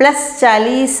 +40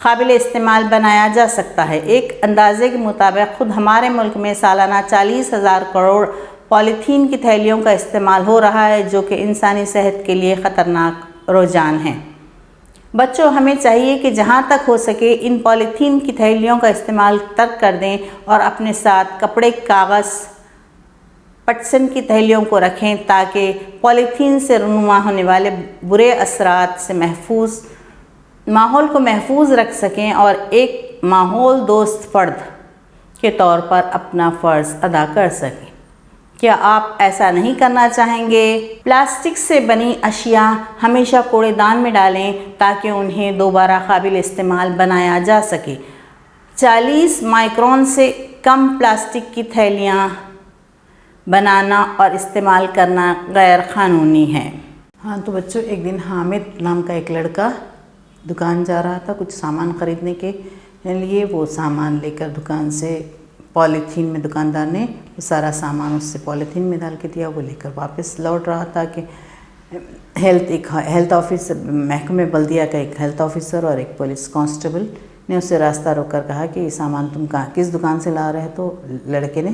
قابل استعمال بنایا جا سکتا ہے۔ ایک اندازے کے مطابق خود ہمارے ملک میں سالانہ 40,000 کروڑ پولیتھین کی تھیلیوں کا استعمال ہو رہا ہے، جو کہ انسانی صحت کے لیے خطرناک رجحان ہے۔ بچوں، ہمیں چاہیے کہ جہاں تک ہو سکے ان پولیتھین کی تھیلیوں کا استعمال ترک کر دیں اور اپنے ساتھ کپڑے، کاغذ، پٹسن کی تھیلیوں کو رکھیں تاکہ پولیتھین سے رونما ہونے والے برے اثرات سے ماحول کو محفوظ رکھ سکیں اور ایک ماحول دوست فرد کے طور پر اپنا فرض ادا کر سکیں۔ کیا آپ ایسا نہیں کرنا چاہیں گے؟ پلاسٹک سے بنی اشیاء ہمیشہ کوڑے دان میں ڈالیں تاکہ انہیں دوبارہ قابل استعمال بنایا جا سکے۔ 40 مائکرون سے کم پلاسٹک کی تھیلیاں بنانا اور استعمال کرنا غیر قانونی ہے۔ ہاں تو بچوں، ایک دن حامد نام کا ایک لڑکا دکان جا رہا تھا کچھ سامان خریدنے کے لیے۔ وہ سامان لے کر دکان سے پولیتھین میں دکاندار نے سارا سامان اس سے پولیتھین میں ڈال کے دیا۔ وہ لے کر واپس لوٹ رہا تھا کہ ہیلتھ آفیسر، محکمہ بلدیہ کا ایک ہیلتھ آفیسر اور ایک پولیس کانسٹیبل نے اسے راستہ روک کر کہا کہ یہ سامان تم کس دکان سے لا رہے؟ تو لڑکے نے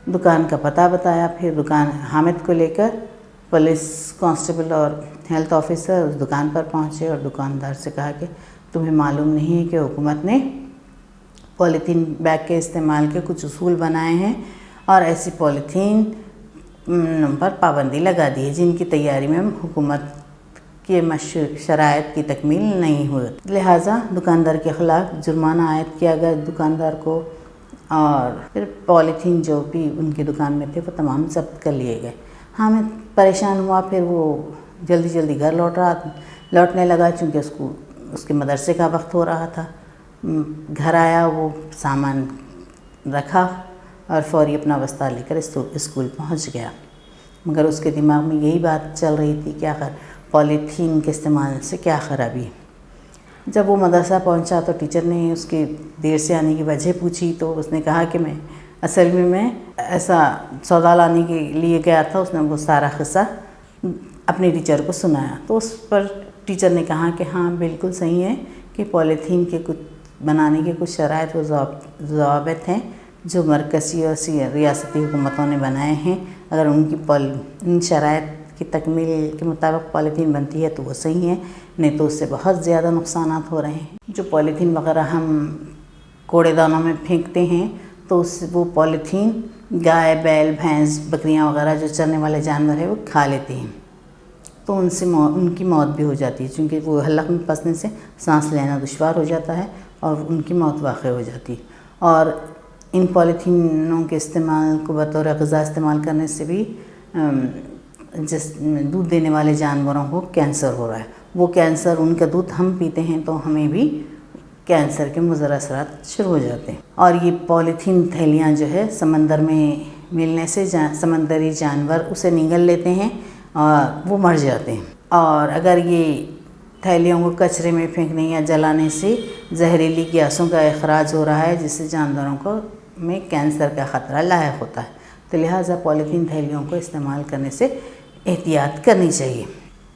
دکان کا پتہ بتایا۔ پھر دکان حامد کو لے کر پولیس کانسٹیبل اور ہیلتھ آفیسر اس دکان پر پہنچے اور دکاندار سے کہا کہ تمہیں معلوم نہیں ہے کہ حکومت نے پولیتھین بیگ کے استعمال کے کچھ اصول بنائے ہیں اور ایسی پولیتھین پر پابندی لگا دی ہے جن کی تیاری میں حکومت کے شرائط کی تکمیل نہیں ہوئی، لہٰذا دکاندار کے خلاف جرمانہ عائد کیا گیا دکاندار کو، اور پھر پولیتھین جو بھی ان کی دکان میں تھے وہ تمام ضبط کر لیے گئے۔ حامد پریشان ہوا، پھر وہ جلدی گھر لوٹنے لگا چونکہ اس کے مدرسے کا وقت ہو رہا تھا۔ گھر آیا، وہ سامان رکھا اور فوری اپنا بستہ لے کر اسکول پہنچ گیا، مگر اس کے دماغ میں یہی بات چل رہی تھی کہ آخر پولیتھین کے استعمال سے کیا خرابی ہے۔ جب وہ مدرسہ پہنچا تو ٹیچر نے اس کے دیر سے آنے کی وجہ پوچھی تو اس نے کہا کہ اصل میں ایسا سودا لانے کے لیے گیا تھا۔ اس نے وہ سارا قصہ اپنے ٹیچر کو سنایا تو اس پر ٹیچر نے کہا کہ ہاں بالکل صحیح ہے کہ پولیتھین کے کچھ بنانے کے کچھ شرائط و ضوابط ہیں جو مرکزی اور ریاستی حکومتوں نے بنائے ہیں۔ اگر ان شرائط کی تکمیل کے مطابق پولیتھین بنتی ہے تو وہ صحیح ہے، نہیں تو اس سے بہت زیادہ نقصانات ہو رہے ہیں۔ جو پولیتھین وغیرہ ہم کوڑے دانوں میں پھینکتے ہیں تو اس سے وہ پولیتھین گائے، بیل، بھینس، بکریاں وغیرہ جو چرنے والے جانور ہیں وہ کھا لیتے ہیں تو ان کی موت بھی ہو جاتی ہے، چونکہ وہ حلق میں پھنسنے سے سانس لینا دشوار ہو جاتا ہے اور ان کی موت واقع ہو جاتی ہے۔ اور ان پولیتھینوں کے استعمال کو بطور غذا استعمال کرنے سے بھی دودھ دینے والے جانوروں کو کینسر ہو رہا ہے۔ وہ کینسر، ان کا دودھ ہم پیتے ہیں تو ہمیں بھی کینسر کے مضر اثرات شروع ہو جاتے ہیں۔ اور یہ پولیتھین تھیلیاں جو ہے سمندر میں ملنے سے سمندری جانور اسے نگل لیتے ہیں اور وہ مر جاتے ہیں، اور اگر یہ تھیلیوں کو کچرے میں پھینکنے یا جلانے سے زہریلی گیسوں کا اخراج ہو رہا ہے جس سے جانوروں میں کینسر کا خطرہ لاحق ہوتا ہے، تو لہٰذا پولیتھین تھیلیوں کو استعمال کرنے سے احتیاط کرنی چاہیے۔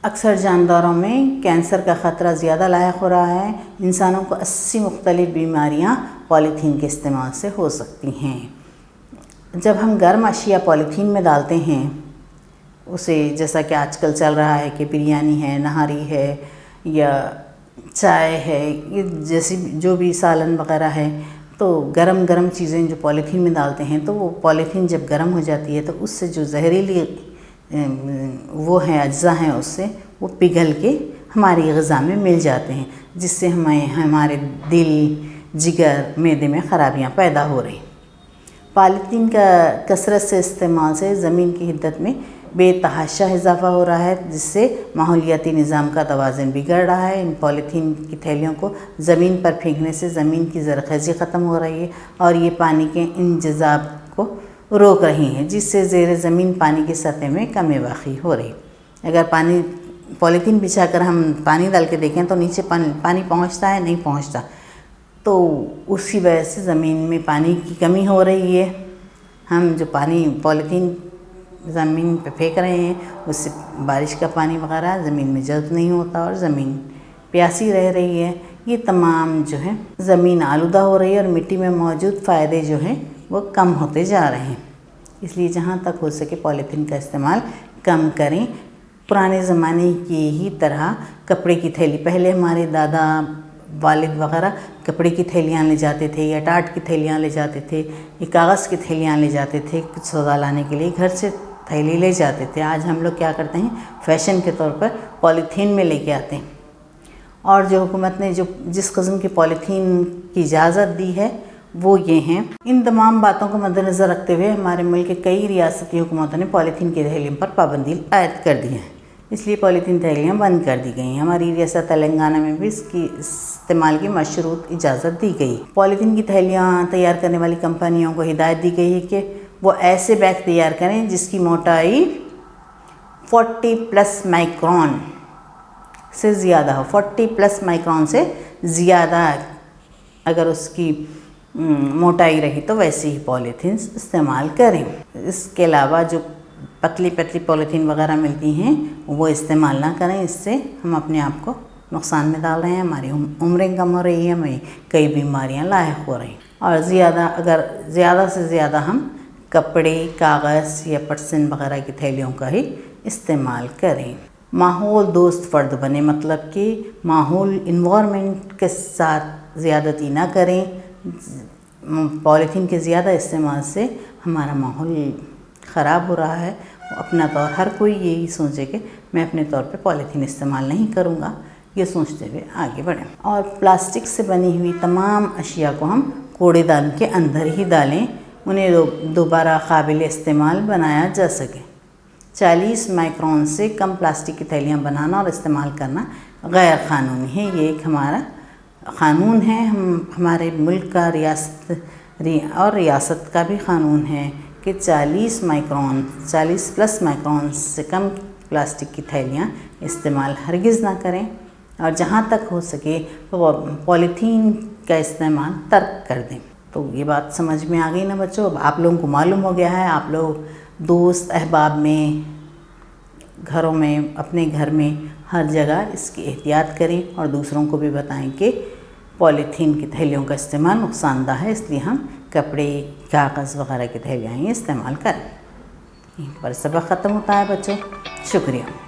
اکثر جانداروں میں کینسر کا خطرہ زیادہ لاحق ہو رہا ہے۔ انسانوں کو 80 مختلف بیماریاں پولیتھین کے استعمال سے ہو سکتی ہیں۔ جب ہم گرم اشیاء پولیتھین میں ڈالتے ہیں، اسے جیسا کہ آج کل چل رہا ہے کہ بریانی ہے، نہاری ہے یا چائے ہے، یہ جیسی جو بھی سالن وغیرہ ہے، تو گرم چیزیں جو پولیتھین میں ڈالتے ہیں تو وہ پولیتھین جب گرم ہو جاتی ہے تو اس سے جو زہریلی وہ ہیں اجزاء ہیں اس سے وہ پگھل کے ہماری غذا میں مل جاتے ہیں، جس سے ہمارے دل، جگر، معدے میں خرابیاں پیدا ہو رہی ہیں۔ پولیتھین کا کثرت سے استعمال سے زمین کی حدت میں بے تحاشا اضافہ ہو رہا ہے، جس سے ماحولیاتی نظام کا توازن بگڑ رہا ہے۔ ان پولیتھین کی تھیلیوں کو زمین پر پھینکنے سے زمین کی زرخیزی ختم ہو رہی ہے اور یہ پانی کے انجذاب کو روک رہی ہیں، جس سے زیر زمین پانی کی سطح میں کمی واقع ہو رہی ہے۔ اگر پولیتھین بچھا کر ہم پانی ڈال کے دیکھیں تو نیچے پانی پہنچتا ہے؟ نہیں پہنچتا، تو اسی وجہ سے زمین میں پانی کی کمی ہو رہی ہے۔ ہم جو پولیتھین زمین پہ پھینک رہے ہیں اس سے بارش کا پانی وغیرہ زمین میں جذب نہیں ہوتا اور زمین پیاسی رہ رہی ہے۔ یہ تمام جو ہے زمین آلودہ ہو رہی ہے اور مٹی میں موجود فائدے جو ہیں وہ کم ہوتے جا رہے ہیں۔ اس لیے جہاں تک ہو سکے پولیتھین کا استعمال کم کریں۔ پرانے زمانے کی ہی طرح کپڑے کی تھیلی، پہلے ہمارے دادا والد وغیرہ کپڑے کی تھیلیاں لے جاتے تھے یا ٹاٹ کی تھیلیاں لے جاتے تھے یا کاغذ کی تھیلیاں لے جاتے تھے، کچھ سودا لانے کے لیے گھر سے تھیلی لے جاتے تھے۔ آج ہم لوگ کیا کرتے ہیں، فیشن کے طور پر پولیتھین میں لے کے آتے ہیں، اور جو حکومت نے جس قسم کی پولیتھین کی اجازت دی ہے وہ یہ ہیں۔ ان تمام باتوں کو مد نظر رکھتے ہوئے ہمارے ملک کے کئی ریاستی حکومتوں نے پولیتھین کی تھیلیوں پر پابندی عائد کر دی ہے، اس لیے پولیتھین تھیلیاں بند کر دی گئی ہیں۔ ہماری ریاست تلنگانہ میں بھی اس کی استعمال کی مشروط اجازت دی گئی۔ پولیتھین کی تھیلیاں تیار کرنے والی کمپنیوں کو ہدایت دی گئی ہے کہ وہ ایسے بیگ تیار کریں جس کی موٹائی 40+ مائکرون سے زیادہ ہو۔ 40+ مائکرون سے زیادہ اگر اس کی موٹائی رہی تو ویسے ہی پولیتھینس استعمال کریں۔ اس کے علاوہ جو پتلی پولیتھین وغیرہ ملتی ہیں وہ استعمال نہ کریں، اس سے ہم اپنے آپ کو نقصان میں ڈال رہے ہیں، ہماری عمریں کم ہو رہی ہیں، ہمیں کئی بیماریاں لاحق ہو رہی ہیں۔ اور اگر زیادہ سے زیادہ ہم کپڑے، کاغذ یا پٹسن وغیرہ کی تھیلیوں کا ہی استعمال کریں۔ ماحول دوست فرد بنے، مطلب کہ ماحول انوائرمنٹ کے ساتھ زیادتی نہ کریں۔ پولیتھین کے زیادہ استعمال سے ہمارا ماحول خراب ہو رہا ہے۔ ہر کوئی یہی سوچے کہ میں اپنے طور پہ پولیتھین استعمال نہیں کروں گا، یہ سوچتے ہوئے آگے بڑھیں۔ اور پلاسٹک سے بنی ہوئی تمام اشیاء کو ہم کوڑے دان کے اندر ہی ڈالیں، انہیں دوبارہ قابل استعمال بنایا جا سکے۔ 40 مائکرون سے کم پلاسٹک کی تھیلیاں بنانا اور استعمال کرنا غیر قانونی ہے۔ یہ ایک ہمارا قانون ہے، ہمارے ملک کا ریاست کا بھی قانون ہے کہ 40+ مائکرون سے کم پلاسٹک کی تھیلیاں استعمال ہرگز نہ کریں، اور جہاں تک ہو سکے پولیتھین کا استعمال ترک کر دیں۔ تو یہ بات سمجھ میں آ گئی نا بچوں؟ اب آپ لوگوں کو معلوم ہو گیا ہے، آپ لوگ دوست احباب میں، گھروں میں، اپنے گھر میں ہر جگہ اس کی احتیاط کریں اور دوسروں کو بھی بتائیں کہ پولیتھین کی تھیلیوں کا استعمال نقصان دہ ہے، اس لیے ہم کپڑے، کاغذ وغیرہ کی تھیلیاں ہی استعمال کریں۔ یہیں پر سبق ختم ہوتا ہے بچوں، شکریہ۔